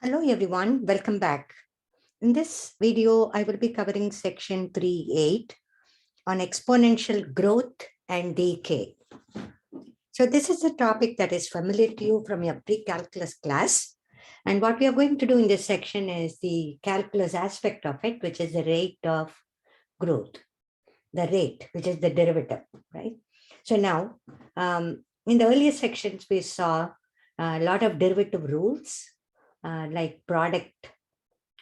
Hello everyone, welcome back. In this video, I will be covering section 3.8 on exponential growth and decay. So this is a topic that is familiar to you from your pre-calculus class. And what we are going to do in this section is the calculus aspect of it, which is the rate of growth, the rate, which is the derivative, right? So now, in the earlier sections, we saw a lot of derivative rules, like product,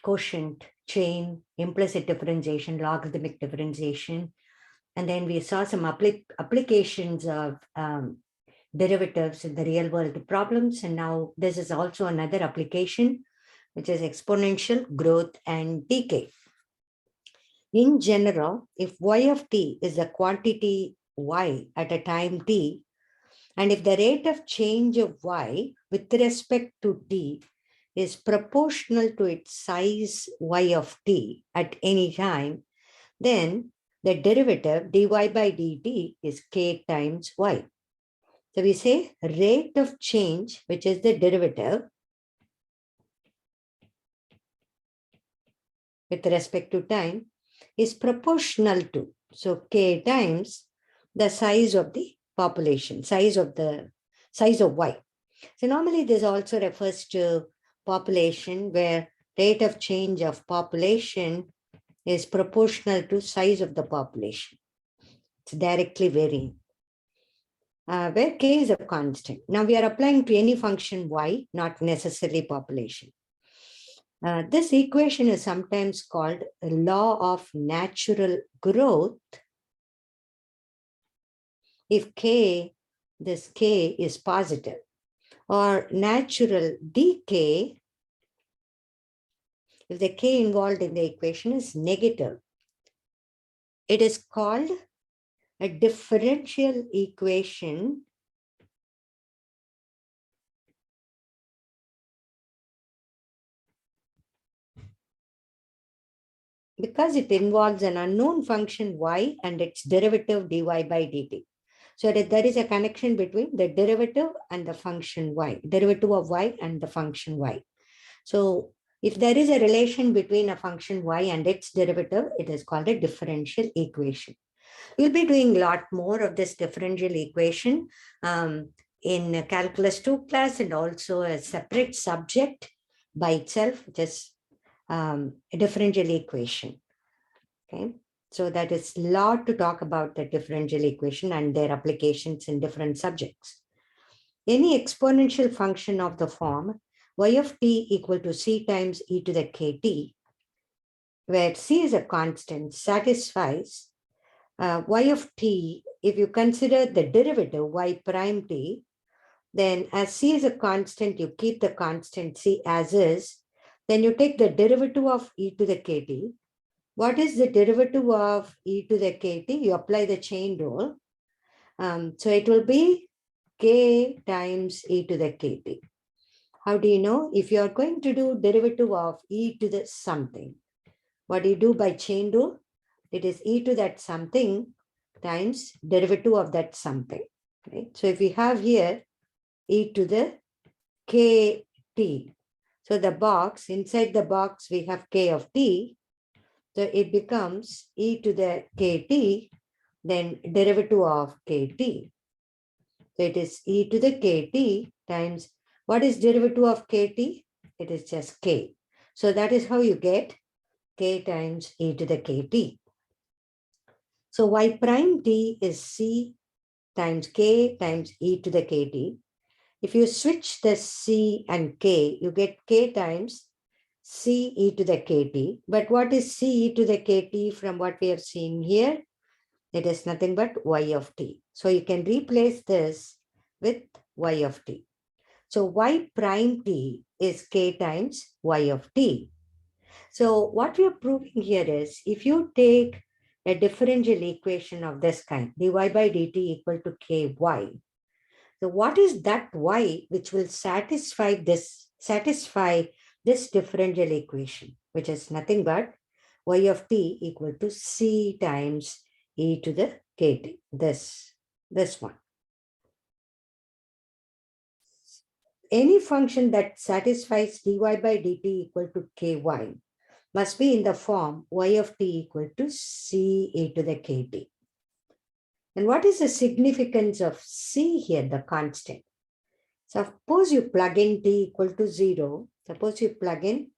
quotient, chain, implicit differentiation, logarithmic differentiation. And then we saw some applications of derivatives in the real world problems. And now this is also another application, which is exponential growth and decay. In general, if y of t is a quantity y at a time t, and if the rate of change of y with respect to t is proportional to its size y of t at any time, then the derivative dy by dt is k times y. So we say rate of change, which is the derivative with respect to time, is proportional to, so k times the size of the population, size of y. So normally this also refers to population, where rate of change of population is proportional to size of the population. It's directly varying. Where k is a constant. Now we are applying to any function y, not necessarily population. This equation is sometimes called a law of natural growth if this k is positive, or natural decay if the k involved in the equation is negative. It is called a differential equation because it involves an unknown function y and its derivative dy by dt. So that there is a connection between the derivative and the function y, derivative of y and the function y. So if there is a relation between a function y and its derivative, it is called a differential equation. We'll be doing a lot more of this differential equation in Calculus 2 class, and also a separate subject by itself, which is a differential equation. Okay, so that is a lot to talk about the differential equation and their applications in different subjects. Any exponential function of the form y of t equal to c times e to the kt, where c is a constant, satisfies y of t. If you consider the derivative y prime t, then as c is a constant, you keep the constant c as is. Then you take the derivative of e to the kt. What is the derivative of e to the kt? You apply the chain rule. So it will be k times e to the kt. How do you know? If you are going to do derivative of e to the something, what do you do by chain rule? It is e to that something times derivative of that something. Right? So if we have here e to the kt, so the box, inside the box we have k of t, so it becomes e to the kt, then derivative of kt. So it is e to the kt times, what is derivative of kt? It is just k. So that is how you get k times e to the kt. So y prime t is c times k times e to the kt. If you switch the c and k, you get k times c e to the kt. But what is c e to the kt from what we have seen here? It is nothing but y of t. So you can replace this with y of t. So y prime t is k times y of t. So what we are proving here is, if you take a differential equation of this kind, dy by dt equal to ky, so what is that y which will satisfy this differential equation, which is nothing but y of t equal to c times e to the kt, this one. any function that satisfies dy by dt equal to ky must be in the form y of t equal to c e to the kt. And what is the significance of c here, the constant? Suppose you plug in t equal to 0. Suppose you plug in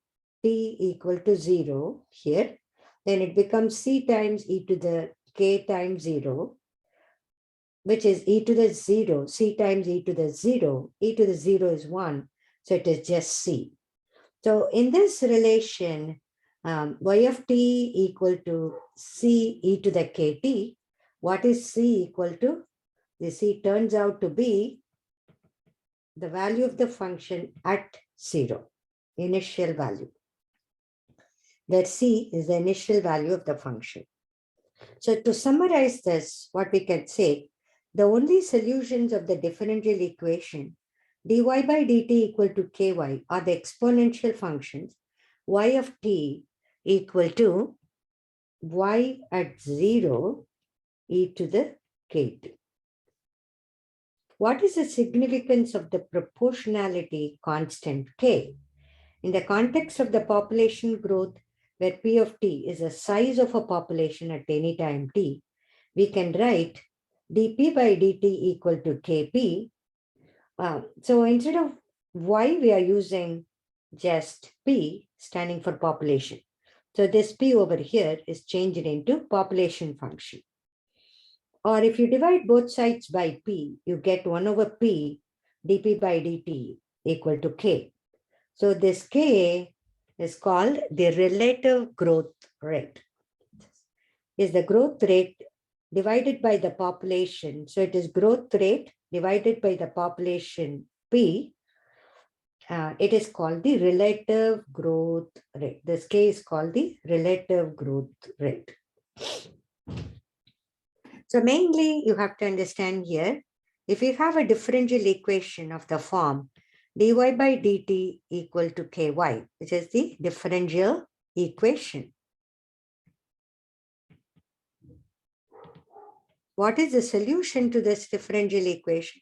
t equal to 0 here, then it becomes c times e to the k times 0, which is e to the 0, c times e to the 0. E to the 0 is 1, so it is just c. So in this relation, y of t equal to c e to the kt, what is c equal to? The c turns out to be the value of the function at 0, initial value. That c is the initial value of the function. So to summarize this, what we can say, the only solutions of the differential equation dy by dt equal to ky are the exponential functions y of t equal to y at 0 e to the kt. What is the significance of the proportionality constant k? In the context of the population growth, where P of t is the size of a population at any time t, we can write dp by dt equal to kp. So instead of y, we are using just p standing for population. So this p over here is changed into population function. Or if you divide both sides by p, you get 1 over p dp by dt equal to k. So this k is called the relative growth rate. Is the growth rate divided by the population. So it is growth rate divided by the population p. It is called the relative growth rate. This k is called the relative growth rate. So mainly you have to understand here, if you have a differential equation of the form dy by dt equal to ky, which is the differential equation. What is the solution to this differential equation?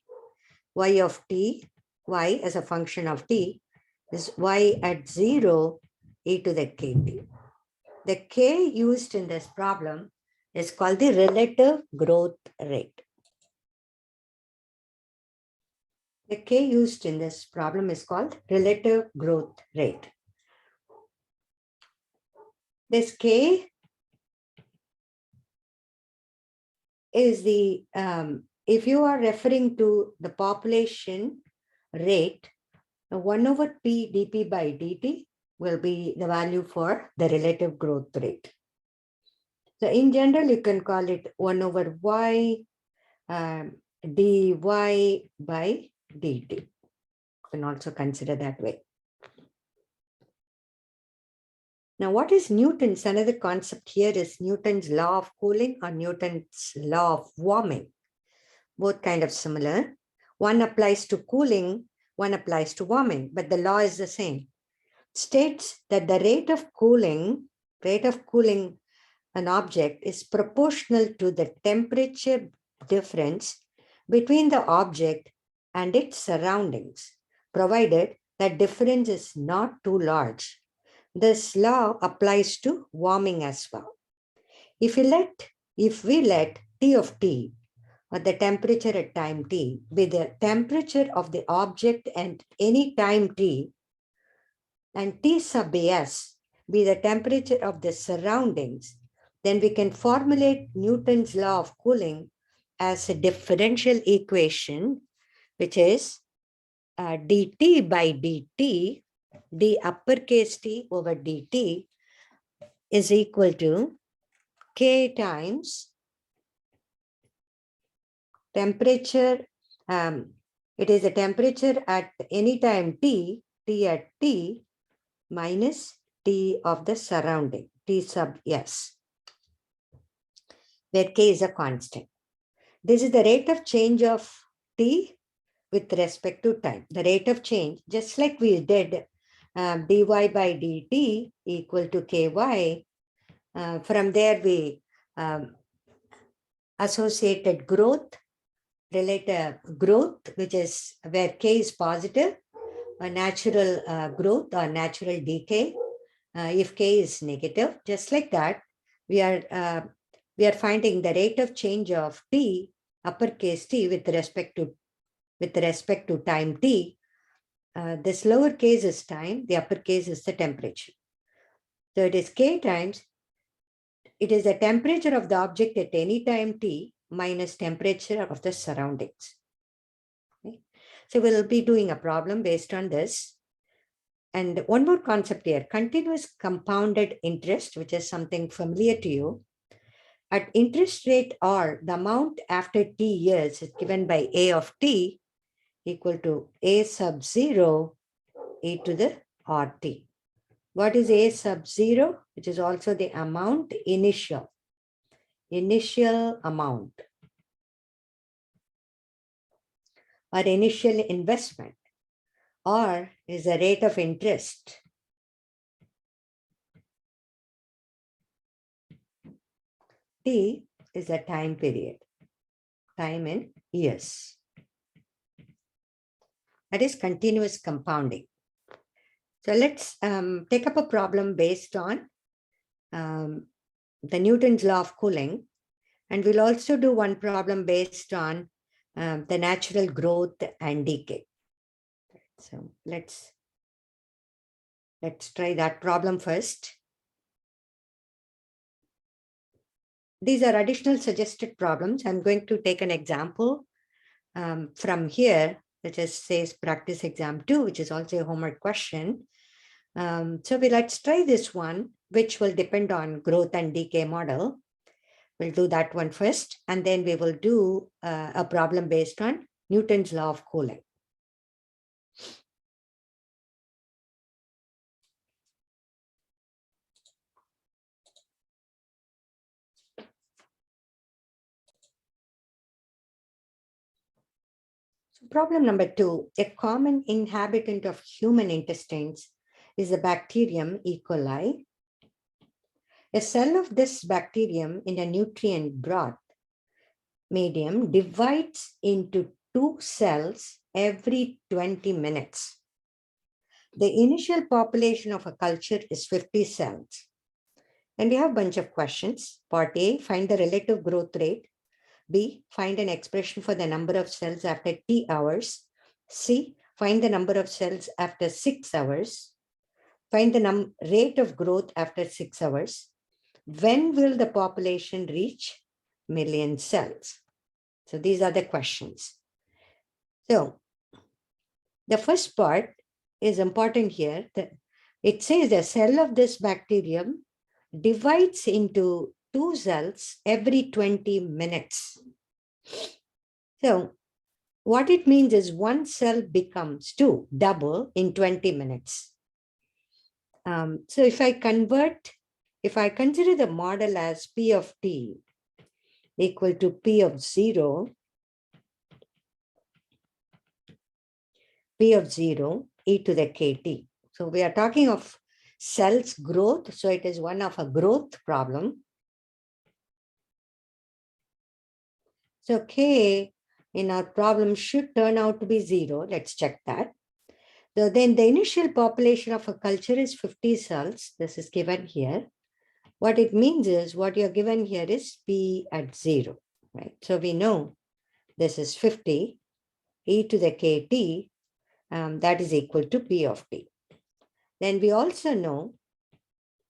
Y of t, y as a function of t, is y at 0 e to the kt. The k used in this problem is called the relative growth rate. The k used in this problem is called relative growth rate. This k is the, if you are referring to the population rate, 1 over p dp by dt will be the value for the relative growth rate. So in general, you can call it 1 over y dy by dt. You can also consider that way. Now, what is Newton's? Another concept here is Newton's law of cooling or Newton's law of warming. Both kind of similar. One applies to cooling, one applies to warming, but the law is the same. States that the rate of cooling an object is proportional to the temperature difference between the object and its surroundings, provided that difference is not too large. This law applies to warming as well. If we let T of t, or the temperature at time t, be the temperature of the object at any time t, and T sub S be the temperature of the surroundings, then we can formulate Newton's law of cooling as a differential equation, which is dt by dt, d uppercase t over dt is equal to k times temperature. It is the temperature at any time t at t, minus T of the surrounding, T sub S, where K is a constant. This is the rate of change of T with respect to time. The rate of change, just like we did dy by dt equal to Ky. From there, we associated growth, relative growth, which is where K is positive, a natural growth or natural decay if k is negative. Just like that, we are finding the rate of change of t, uppercase T, with respect to time t. This lowercase is time, the uppercase is the temperature. So it is k times, it is the temperature of the object at any time t minus temperature of the surroundings. Okay. So we'll be doing a problem based on this. And one more concept here, continuous compounded interest, which is something familiar to you. At interest rate R, the amount after t years is given by A of t equal to A sub 0 e to the RT. What is A sub 0? Which is also the amount initial amount or initial investment. R is the rate of interest. T is the time period, time in years. That is continuous compounding. So let's take up a problem based on the Newton's law of cooling. And we'll also do one problem based on the natural growth and decay. So let's try that problem first. These are additional suggested problems. I'm going to take an example from here, which is says practice exam 2, which is also a homework question. So let's try this one, which will depend on growth and decay model. We'll do that one first, and then we will do a problem based on Newton's law of cooling. So problem number 2, a common inhabitant of human intestines is the bacterium E. coli. A cell of this bacterium in a nutrient broth medium divides into 2 cells every 20 minutes. The initial population of a culture is 50 cells. And we have a bunch of questions. Part A, find the relative growth rate. B, find an expression for the number of cells after T hours. C, find the number of cells after 6 hours. Find the rate of growth after 6 hours. When will the population reach million cells? So these are the questions. So the first part is important here. It says the cell of this bacterium divides into 2 cells every 20 minutes. So what it means is 1 cell becomes 2, double in 20 minutes. So if I consider the model as P of T equal to P of 0, e to the KT. So we are talking of cells growth. So it is one of a growth problem. So K in our problem should turn out to be 0. Let's check that. So then the initial population of a culture is 50 cells. This is given here. What it means is what you're given here is P at 0, right? So we know this is 50, e to the KT, that is equal to P of T. Then we also know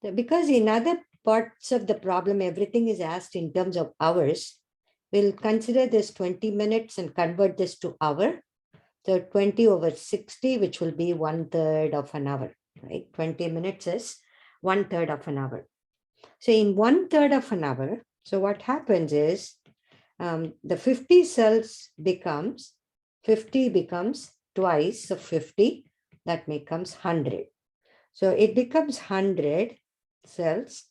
that because in other parts of the problem, everything is asked in terms of hours, we'll consider this 20 minutes and convert this to hour. So 20 over 60, which will be 1/3 of an hour, right? 20 minutes is 1/3 of an hour. So in 1/3 of an hour, so what happens is the 50 cells becomes, 50 becomes twice of 50, that becomes 100. So it becomes 100 cells,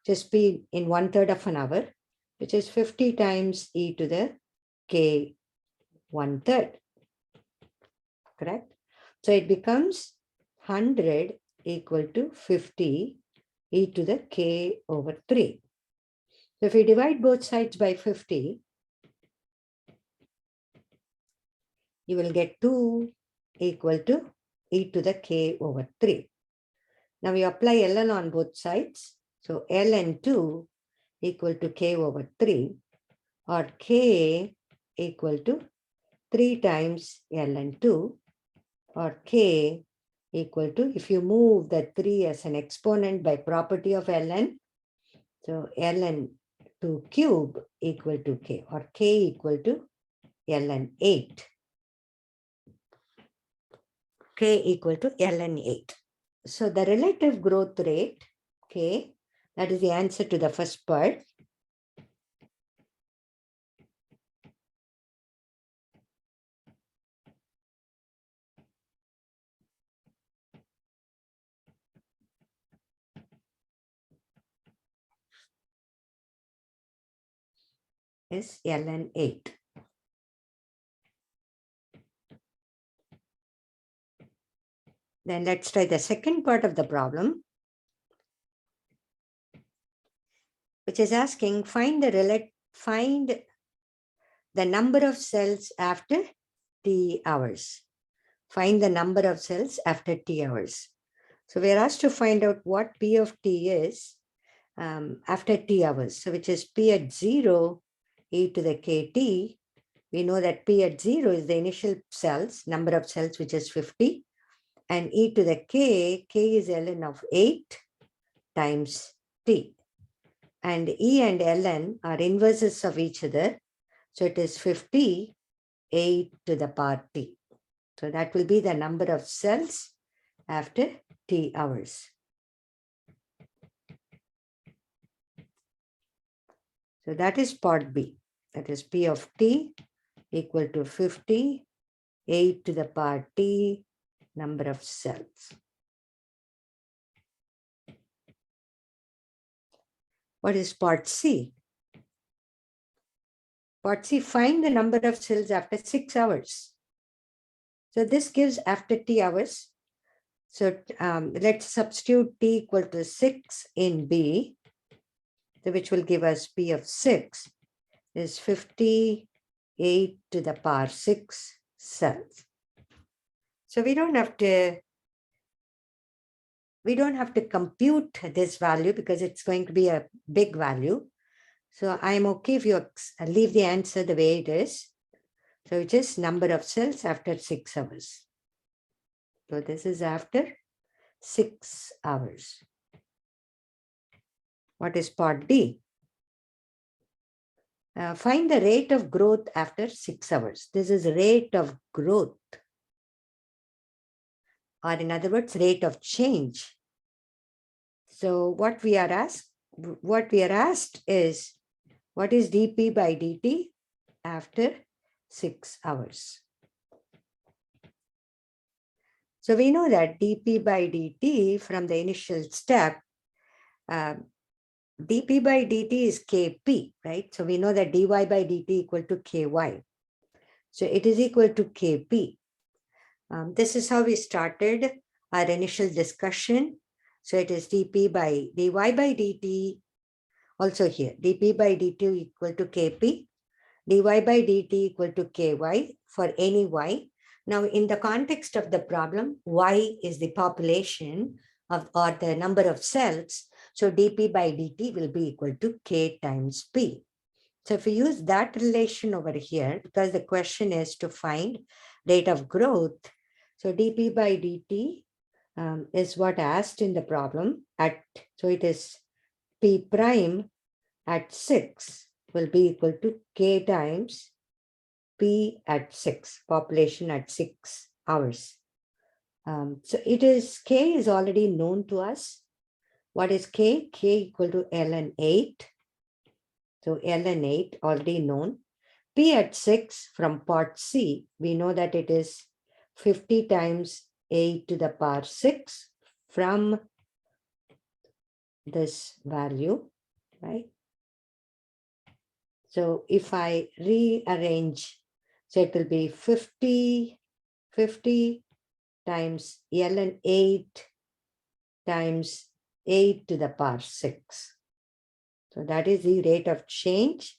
just be in 1/3 of an hour, which is 50 times e to the k 1/3, correct? So it becomes 100 equal to 50 e to the k over 3. So if we divide both sides by 50, you will get 2 equal to e to the k over 3. Now we apply ln on both sides. So ln2 equal to k over 3, or k equal to 3 times ln2, or k equal to, if you move the 3 as an exponent by property of ln, so ln2 cube equal to k, or k equal to ln8. K equal to ln8. So the relative growth rate, k, that is the answer to the first part. Is ln8. Then let's try the second part of the problem, which is asking find the number of cells after t hours. Find the number of cells after t hours. So we're asked to find out what p of t is after t hours. So which is p at 0 e to the kt. We know that p at 0 is the initial cells, number of cells, which is 50. And e to the k is ln of 8 times t. And e and ln are inverses of each other. So it is 50, 8 to the power t. So that will be the number of cells after t hours. So that is part B. That is p of t equal to 50, 8 to the power t, number of cells. What is part C? Part C, find the number of cells after 6 hours. So this gives after t hours. So let's substitute t equal to 6 in B, which will give us p of 6 is 58 to the power 6 cells. So we don't have to compute this value because it's going to be a big value. So I'm okay if you leave the answer the way it is. So it's just number of cells after 6 hours. So this is after 6 hours. What is part D? Find the rate of growth after 6 hours. This is rate of growth, or in other words, rate of change. So what we are asked is, what is dp by dt after 6 hours? So we know that dp by dt from the initial step, dp by dt is kp, right? So we know that dy by dt equal to ky. So it is equal to kp. This is how we started our initial discussion. So it is dp by dy by dt, also here, dp by dt equal to kp, dy by dt equal to ky for any y. Now, in the context of the problem, y is the population of, or the number of cells. So dp by dt will be equal to k times p. So if we use that relation over here, because the question is to find rate of growth, so dp by dt is what asked in the problem so it is p prime at 6 will be equal to k times p at 6, population at 6 hours. So it is, k is already known to us. What is k? K equal to ln8. So ln8 already known. P at 6 from part C, we know that it is 50 times 8 to the power 6 from this value, right? So if I rearrange, so it will be 50 times ln8 times 8 to the power 6. So that is the rate of change,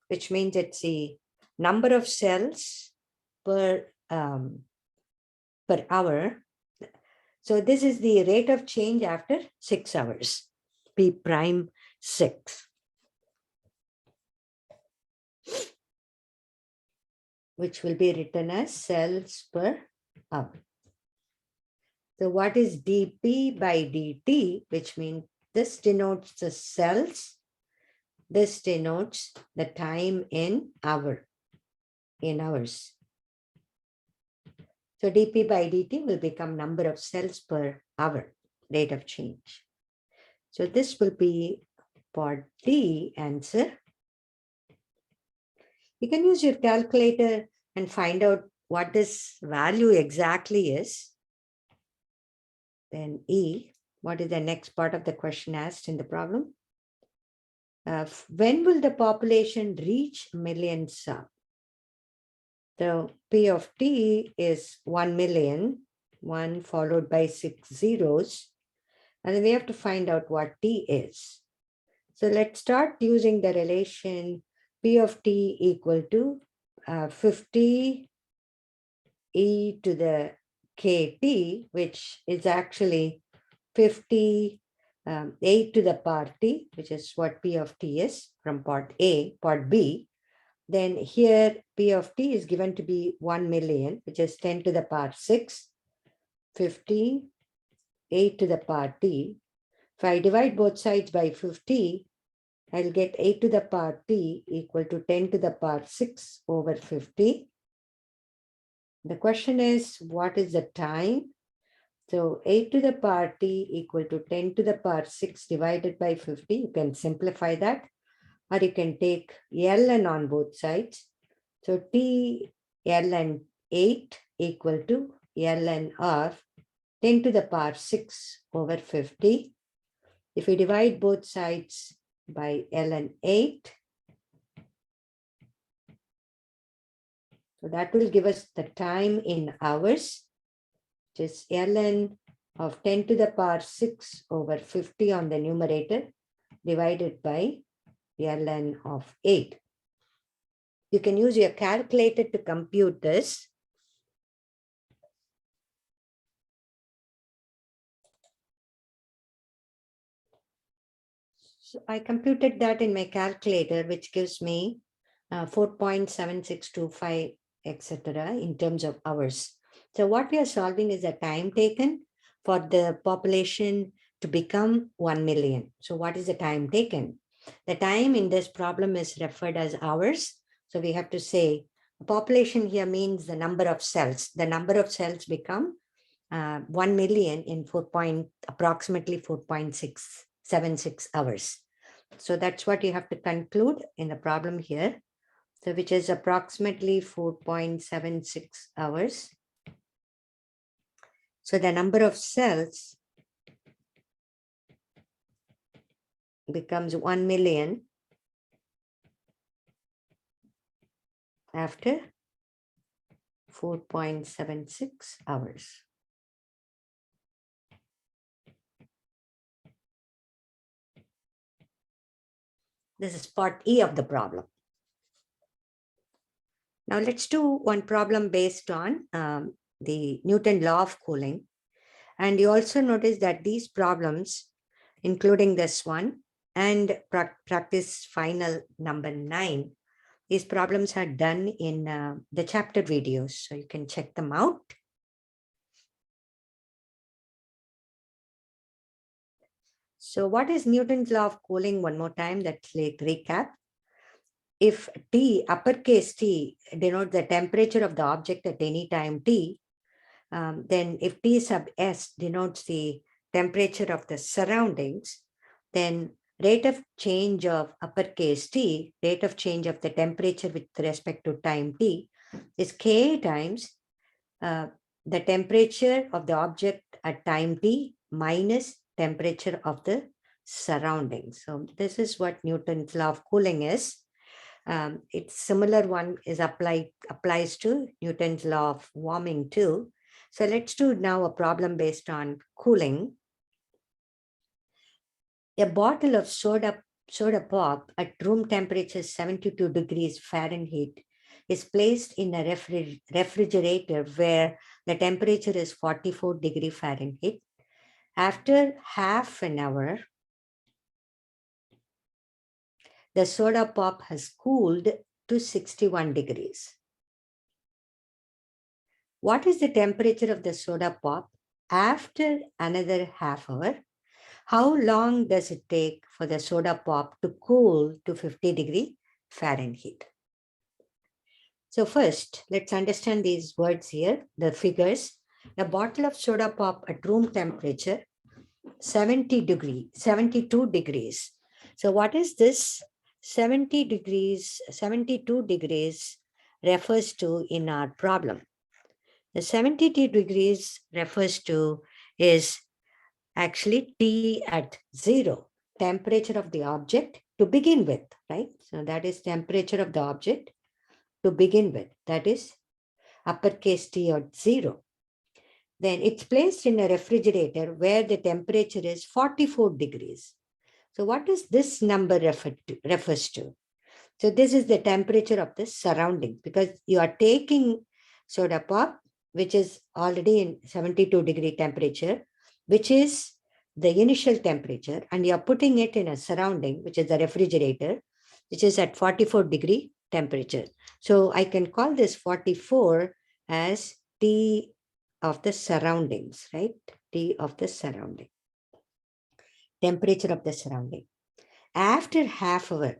which means it's the number of cells per per hour. So this is the rate of change after 6 hours, P prime 6, which will be written as cells per hour. So what is dP by dt, which means this denotes the cells, this denotes the time in hours. So dP by dt will become number of cells per hour, rate of change. So this will be part D answer. You can use your calculator and find out what this value exactly is. Then E, what is the next part of the question asked in the problem? When will the population reach millions? So P of T is 1 million, 1 followed by 6 zeros. And then we have to find out what T is. So let's start using the relation P of T equal to 50 e to the kt, which is actually 50 a to the power t, which is what P of T is from part A, part B. Then here P of T is given to be 1 million, which is 10 to the power 6, 50 a to the power t. If I divide both sides by 50, I'll get a to the power t equal to 10 to the power 6 over 50. The question is, what is the time? So a to the power t equal to 10 to the power 6 divided by 50. You can simplify that, or you can take ln on both sides. So t ln 8 equal to ln of 10 to the power 6 over 50. If we divide both sides by ln 8, so that will give us the time in hours, which is ln of 10 to the power 6 over 50 on the numerator divided by ln of 8. You can use your calculator to compute this. So I computed that in my calculator, which gives me 4.7625, etc. in terms of hours. So what we are solving is the time taken for the population to become 1 million. So what is the time taken? The time in this problem is referred as hours. So we have to say population here means the number of cells. The number of cells become 1 million in approximately 4.676 hours. So that's what you have to conclude in the problem here. So which is approximately 4.76 hours. So the number of cells becomes 1 million after 4.76 hours. This is part E of the problem. Now let's do one problem based on the Newton law of cooling. And you also notice that these problems, including this one and practice final number 9, these problems are done in the chapter videos, so you can check them out. So what is Newton's law of cooling? One more time, let's recap. If T, uppercase T, denotes the temperature of the object at any time T, then if T sub S denotes the temperature of the surroundings, then rate of change of uppercase T, rate of change of the temperature with respect to time T, is Ka times the temperature of the object at time T minus temperature of the surroundings. So this is what Newton's law of cooling is. It's similar one is applies to Newton's law of warming too. So let's do now a problem based on cooling. A bottle of soda pop at room temperature 72 degrees Fahrenheit is placed in a refrigerator where the temperature is 44 degrees Fahrenheit. After half an hour, the soda pop has cooled to 61 degrees. What is the temperature of the soda pop after another half hour? How long does it take for the soda pop to cool to 50 degrees Fahrenheit? So first, let's understand these words here, the figures. A bottle of soda pop at room temperature, 72 degrees. So what is this? 72 degrees refers to in our problem. The 72 degrees refers to is actually T at 0, temperature of the object to begin with, right? So that is temperature of the object to begin with. That is uppercase T at 0. Then it's placed in a refrigerator where the temperature is 44 degrees. So what does this number refers to? So this is the temperature of the surrounding, because you are taking soda pop, which is already in 72-degree temperature, which is the initial temperature, and you are putting it in a surrounding, which is the refrigerator, which is at 44-degree temperature. So I can call this 44 as T of the surroundings, right? T of the surrounding, temperature of the surrounding. After half hour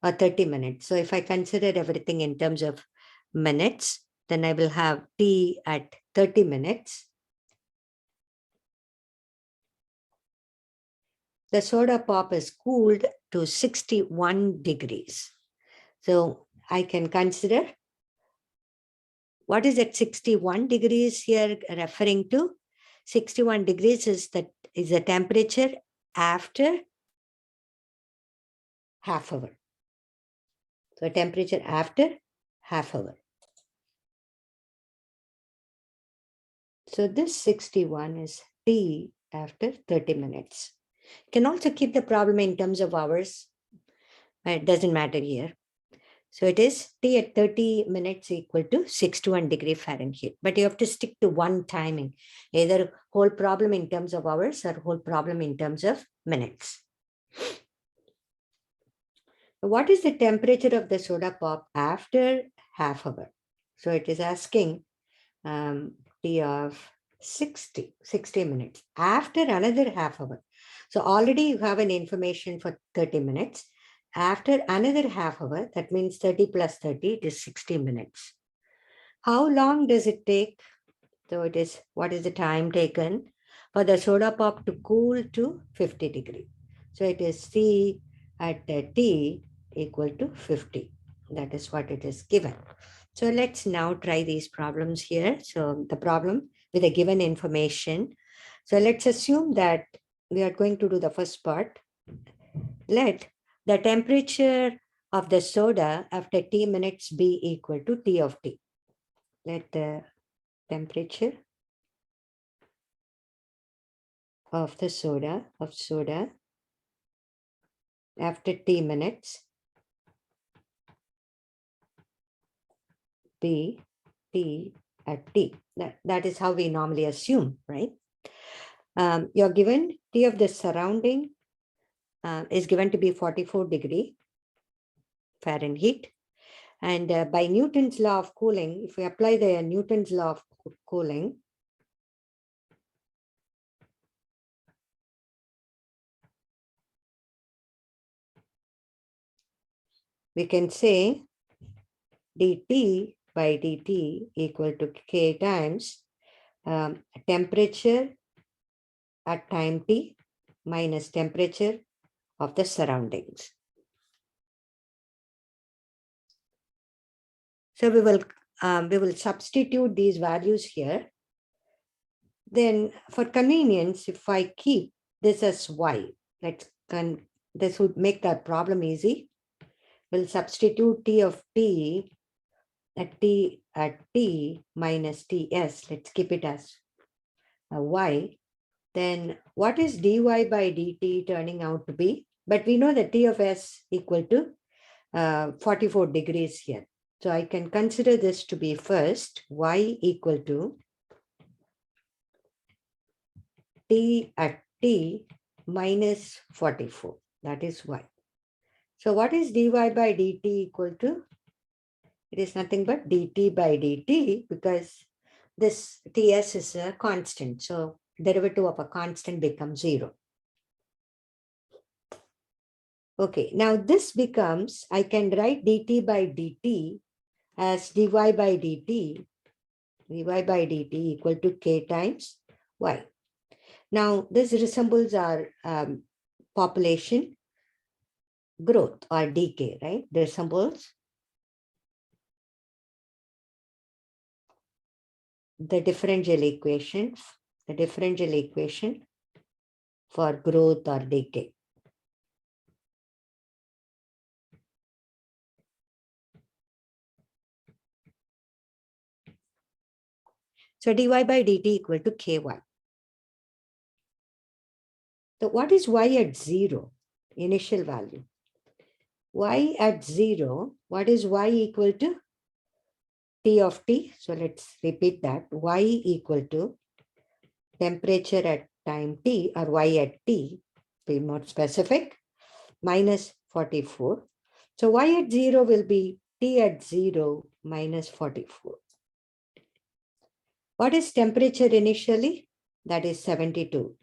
or 30 minutes, so if I consider everything in terms of minutes, then I will have T at 30 minutes. The soda pop is cooled to 61 degrees. So I can consider, what is that 61 degrees here referring to? 61 degrees is the temperature after half hour. So temperature after half hour. So this 61 is T after 30 minutes. You can also keep the problem in terms of hours. It doesn't matter here. So it is T at 30 minutes equal to 61 degrees Fahrenheit. But you have to stick to one timing, either whole problem in terms of hours or whole problem in terms of minutes. What is the temperature of the soda pop after half hour? So it is asking T of 60 minutes after another half hour. So already you have an information for 30 minutes. After another half hour, that means 30 plus 30, it is 60 minutes. How long does it take? So it is, what is the time taken for the soda pop to cool to 50 degrees? So it is C at T equal to 50. That is what it is given. So let's now try these problems here. So the problem with a given information. So let's assume that we are going to do the first part. Let the temperature of the soda after T minutes be equal to T of T. Let the temperature of the soda after T minutes be T at T. That is how we normally assume, right? You're given T of the surrounding is given to be 44 degrees Fahrenheit. And by Newton's law of cooling, if we apply the Newton's law of cooling, we can say dt by dt equal to K times temperature at time t minus temperature of the surroundings. So we will substitute these values here. Then for convenience, if I keep this as y, this would make that problem easy. We'll substitute T of T at T minus Ts. Let's keep it as a y. Then what is dy by dt turning out to be? But we know that T of S equal to 44 degrees here. So I can consider this to be first y equal to t at t minus 44. That is y. So what is dy by dt equal to? It is nothing but dt by dt, because this ts is a constant. So derivative of a constant becomes 0. Okay, now this becomes, I can write dt by dt as dy by dt equal to k times y. Now, this resembles our population growth or decay, right? This resembles the differential equation for growth or decay. So dy by dt equal to ky. So what is y at 0? Initial value. Y at 0, what is y equal to? T of t. So let's repeat that. Y equal to temperature at time t, or y at t, be more specific, minus 44. So y at 0 will be t at 0 minus 44. What is temperature initially? That is 72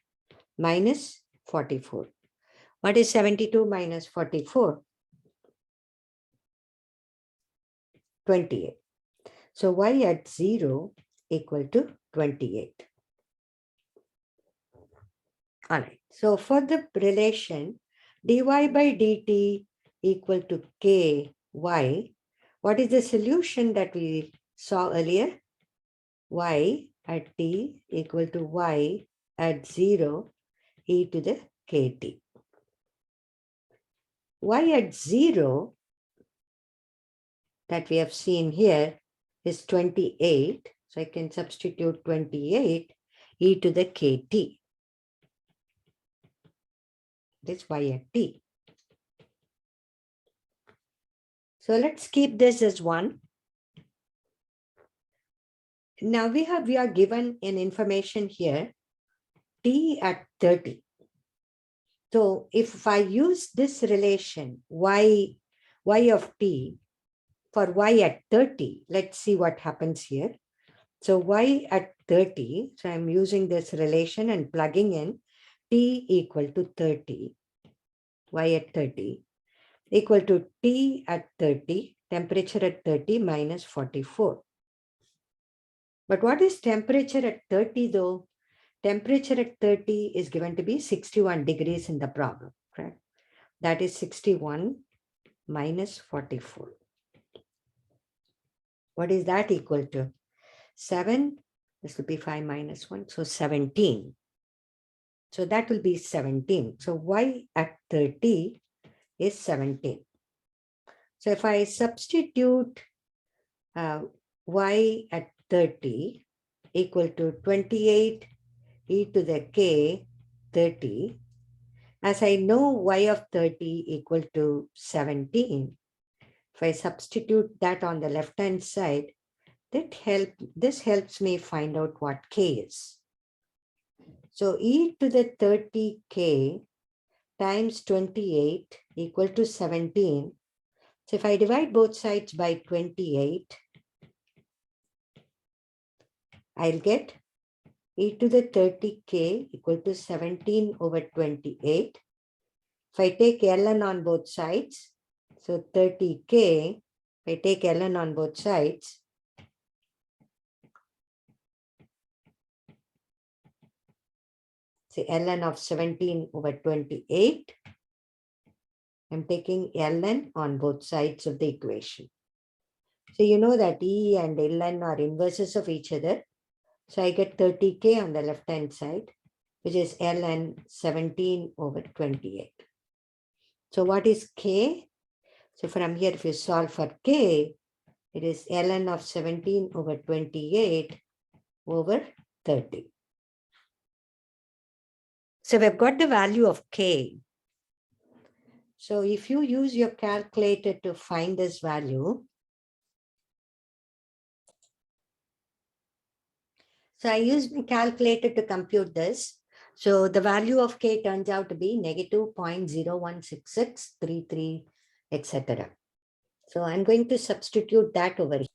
minus 44. What is 72 minus 44? 28. So y at 0 equal to 28. All right. So for the relation dy by dt equal to ky, what is the solution that we saw earlier? Y at t equal to y at 0 e to the kt. Y at 0 that we have seen here is 28. So I can substitute 28 e to the kt. This y at t. So let's keep this as 1. Now we are given an information here, t at 30. So if I use this relation, y of t for y at 30, let's see what happens here. So y at 30, so I'm using this relation and plugging in t equal to 30, y at 30 equal to t at 30, temperature at 30 minus 44. But what is temperature at 30 though? Temperature at 30 is given to be 61 degrees in the problem, correct? That is 61 minus 44. What is that equal to? 7, this will be 5 minus 1, so 17. So that will be 17. So y at 30 is 17. So if I substitute y at 30 equal to 28 e to the k 30, as I know y of 30 equal to 17, if I substitute that on the left-hand side, this helps me find out what k is. So e to the 30k times 28 equal to 17. So if I divide both sides by 28, I'll get e to the 30k equal to 17 over 28. If I take ln on both sides, so 30k, if I take ln on both sides, say ln of 17 over 28, I'm taking ln on both sides of the equation. So you know that E and ln are inverses of each other. So I get 30k on the left-hand side, which is ln 17 over 28. So what is k? So from here, if you solve for k, it is ln of 17 over 28 over 30. So we've got the value of k. So if you use your calculator to find this value, So I used my calculator to compute this. So the value of K turns out to be negative 0.016633, etc. So I'm going to substitute that over here.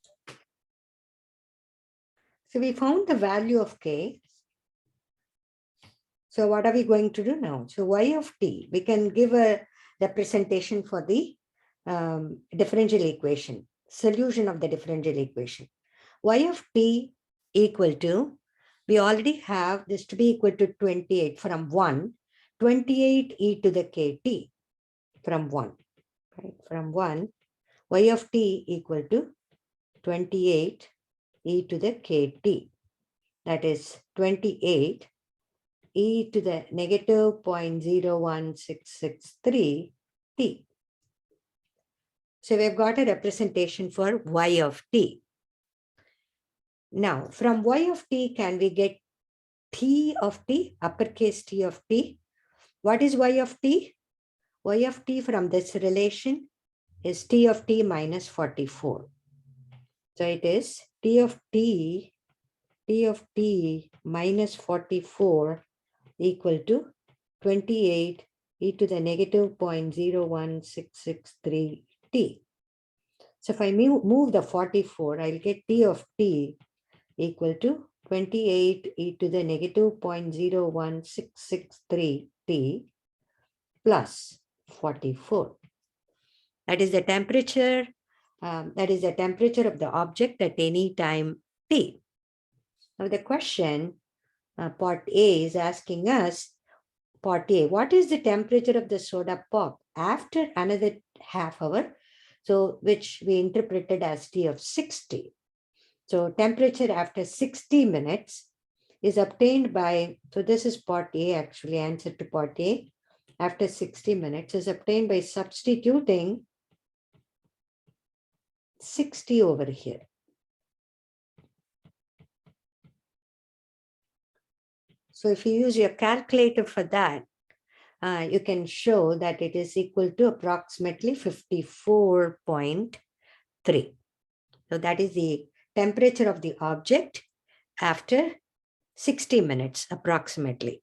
So we found the value of K. So what are we going to do now? So y of t, we can give a representation for the differential equation, solution of the differential equation. Y of t equal to, we already have this to be equal to 28 from 1, 28 e to the kt from 1, right? From 1, y of t equal to 28 e to the kt. That is 28 e to the negative 0.01663 t. So we've got a representation for y of t. Now, from y of t, can we get t of t, uppercase T of t? What is y of t? Y of t from this relation is t of t minus 44. So it is t of t minus 44 equal to 28 e to the negative 0.01663 t. So if I move the 44, I'll get t of t equal to 28 e to the negative 0.01663 t plus 44. That is the temperature. That is the temperature of the object at any time t. Now the question, part A is asking us, part A, what is the temperature of the soda pop after another half hour? So which we interpreted as T of 60. So temperature after 60 minutes is obtained by, so this is part A actually, answer to part A, after 60 minutes is obtained by substituting 60 over here. So if you use your calculator for that, you can show that it is equal to approximately 54.3. So that is the temperature of the object after 60 minutes approximately.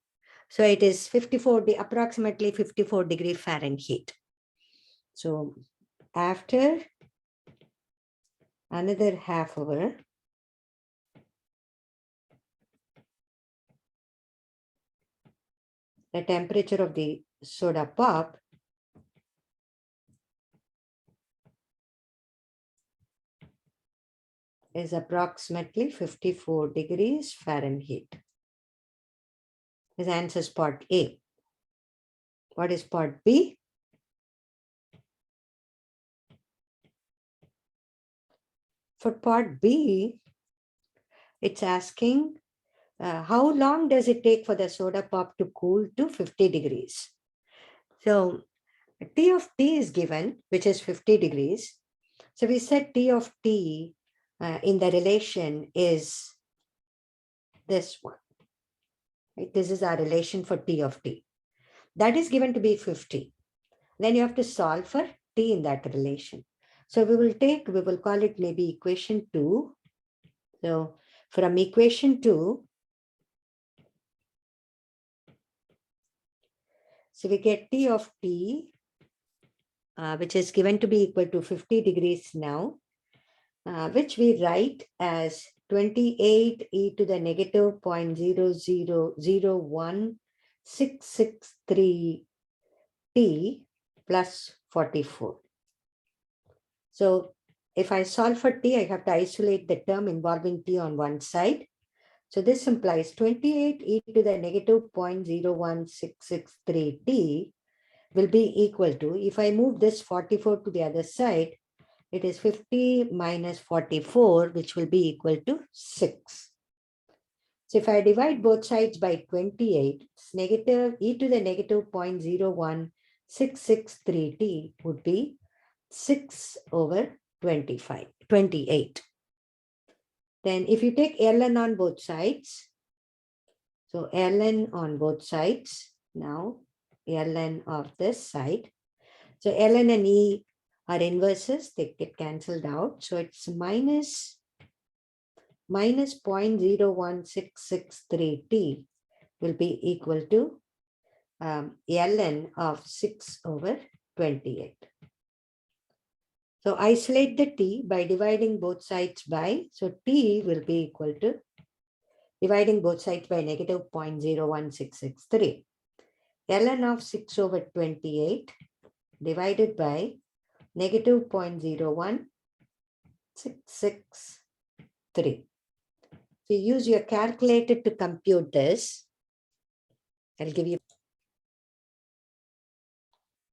So it is approximately 54 degrees Fahrenheit. So after another half hour, the temperature of the soda pop is approximately 54 degrees Fahrenheit. This answers part A. What is part B? For part B, it's asking how long does it take for the soda pop to cool to 50 degrees? So T of t is given, which is 50 degrees. So we said T of t in the relation is this one. Right? This is our relation for T of t. That is given to be 50. Then you have to solve for t in that relation. So we will call it maybe equation 2. So from equation 2, so we get T of t, which is given to be equal to 50 degrees now, which we write as 28 e to the negative 0.0001663 t plus 44. So if I solve for t, I have to isolate the term involving t on one side. So this implies 28 e to the negative 0.01663 t will be equal to, if I move this 44 to the other side, it is 50 minus 44, which will be equal to 6. So if I divide both sides by 28, it's negative e to the negative 0.01663 t would be 6 over 28. Then if you take ln on both sides, so ln on both sides, now ln of this side. So ln and e are inverses, they get cancelled out. So it's minus minus 0.01663t will be equal to ln of 6/28. So isolate the t by dividing both sides by, so t will be equal to dividing both sides by negative 0.01663. ln of 6/28 divided by negative 0.01663. So use your calculator to compute this. I'll give you,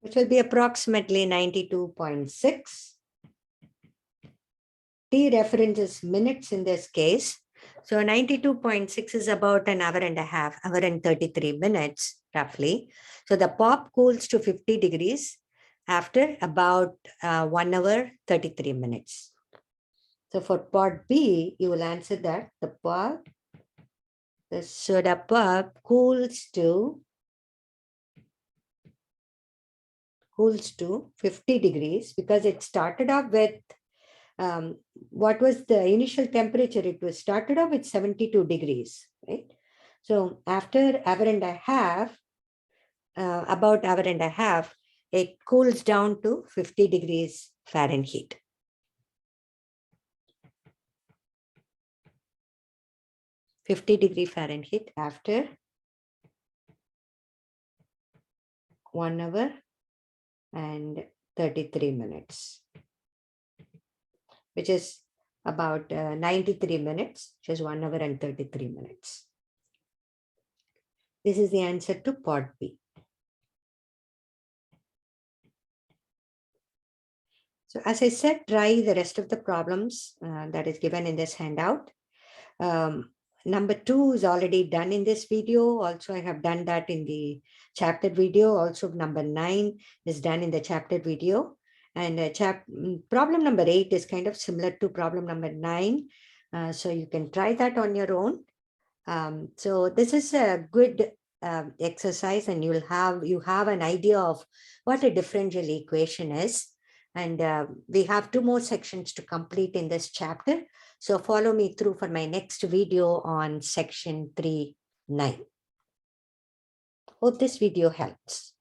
which will be approximately 92.6. T reference is minutes in this case. So 92.6 is about an hour and a half, hour and 33 minutes, roughly. So the pop cools to 50 degrees after about 1 hour, 33 minutes. So for part B, you will answer that the soda pop cools to 50 degrees because it started off with what was the initial temperature? It was started off with 72 degrees, right? So after hour and a half, about hour and a half, it cools down to 50 degrees Fahrenheit. (50°F) after 1 hour and 33 minutes, which is about 93 minutes, which is 1 hour and 33 minutes. This is the answer to part B. So as I said, try the rest of the problems that is given in this handout. Number 2 is already done in this video. Also, I have done that in the chapter video. Also, number 9 is done in the chapter video. And problem number 8 is kind of similar to problem number 9. So you can try that on your own. So this is a good exercise, and you have an idea of what a differential equation is. And we have 2 more sections to complete in this chapter. So follow me through for my next video on section 3.9. Hope this video helps.